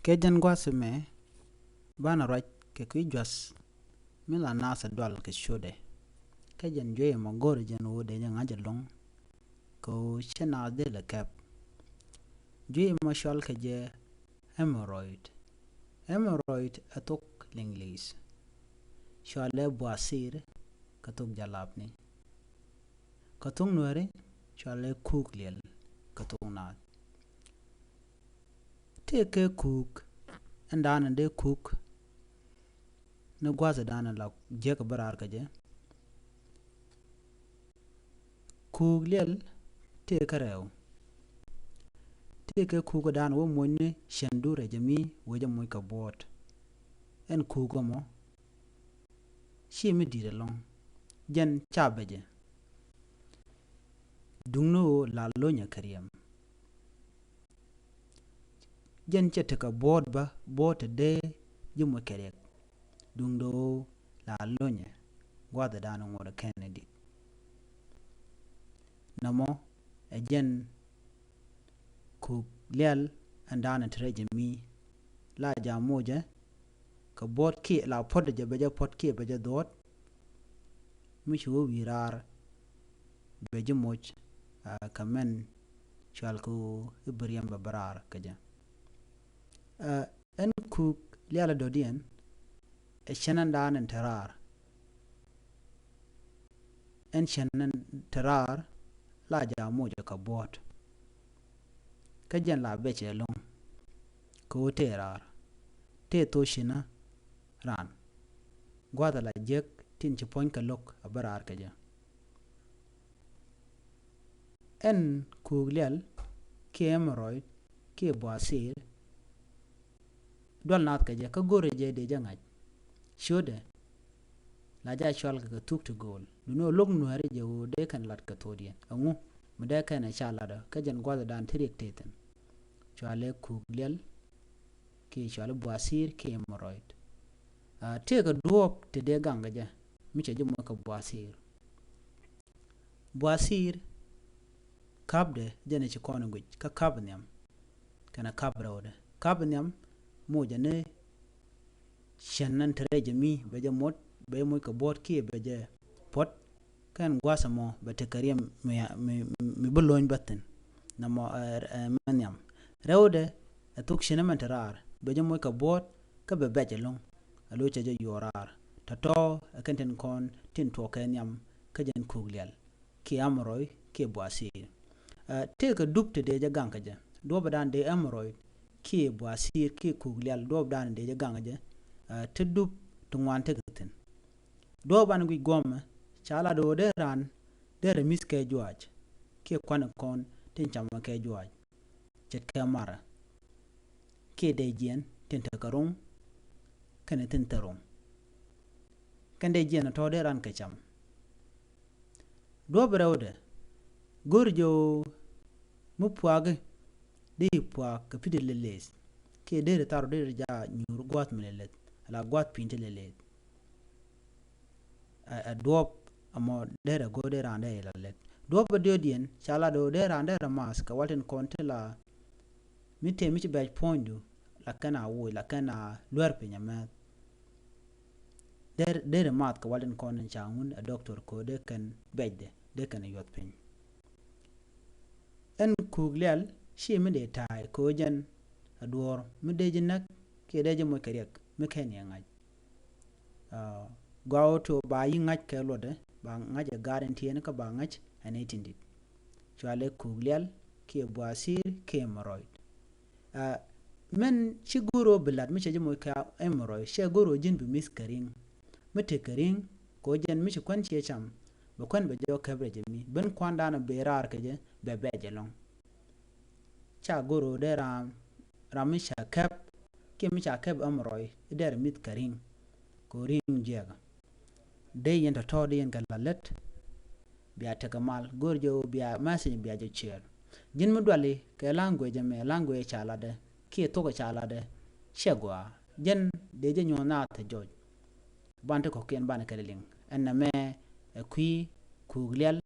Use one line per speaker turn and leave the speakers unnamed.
Kejan gwasime bana raj ke kujwas mila nasa dwal ke shode. Kejan jwe magore jan wode jan ajalong ko chena de le kep. Jwe mashal ke je hemorrhoid. Hemorrhoid atok l'Inglis. Shale boasir katok jalapni. Katung nwere shale cook liel katung naat. Teke cook andana de cook na gwaza dana la jeka barar kaje. Cook liel teke rew. Teke cook dana wo mwenye shandure jami weja mwika bot. En cook mo shi mi dire long jen chabeje. Dungno la lonya kariyam. Jen cheteka bot ba bot de jumwe kerek. Dungdo la lonya gwaza dana ngora Kennedy. Namo jen cook liel andana treje mi la jamoja ka bot ki la pot de beja pot ki beja dot mishu wirar beja moch kamen chalku ibriyam babarar kaja. En cook liala dodien shanan danan tarar. En shanan tarar la jamoja ka bot. Kajan la beche long ko terar. Te toshina ran. Gwada la jek tin chipoin ka lok abarar kaja. En cook lial ki hemorrhoid ki boasir dwal naat kaja ka gore je de jangaj. Shode la ja shwal ka tuk to goal. Duno lok nuhari je wo de kan lat ka todien. Angu mada kan na shalada kajan gwada dan tirik teten. Shwale cook lial ki shwale boasir ki hemorrhoid. Teka duop te de ganga ja micha jumwa ka boasir. Boasir kabde jane chikone gwij ka kabnyam kana kabra ode. Kabnyam moja ne shannan tereje mi beja mot be moy ka bot ki beja pot kan gwasa mo bete kariyam mi bulon batten namo manyam rewde atuk shinaman tarar beja moy ka bot ka be beja long alo chaje yorar tato akanten kon tin to kanyam kajen kuglial ki amroy ki boasir. Teka dupte de ja ganka ja doba dan de hemorrhoid ki boasir ki kuglial doba dan de ja ganka ja te dup tungwan tegatin doba ngui goma chala do de ran de remis ke juaj ki kwana kon tin chama ke juaj chet ke mara ki de jien tin takarum kana tin tarum kan de jien to de ran ke cham doba rawde gorjo mupuage de puag ka pide leles ke de tar de ja nyur gwat melelet la gwat pinte lelet a dop amo de go de rande lelet dop de dien chala do de rande mas ka walten konte la mite michi baj pondu la kana wo la kana luar pinyama de mat ka walten konen changun a doctor ko de kan bejde de kan yot pin. En kuglial shi mi de tai ko jan ador mi de jinak ke de mo kerek mi ken yangaj gawo to ba yi ngaj ke lode ba ngaj guarantee en ka ba ngaj ane tindit chwale kuglial ke boasir ke hemorrhoid men chiguro bilad mi cheje mo ka hemorrhoid she goro jin bi miskaring mi te karing ko jan mi kwan che cham ba kwan be jo kabre mi ben kwanda na berar keje be beje long cha goro de ram sha kap ke mi cha kap amroy der mit karing ko ring jega de yenta to de yen galalet biya tagamal gorjo biya masin biya je cher jin mu dwali ke language me language chala de ki to ko chala de shegwa jen de je nyona ta joj bante ko ken bana keling en na me kui kuglial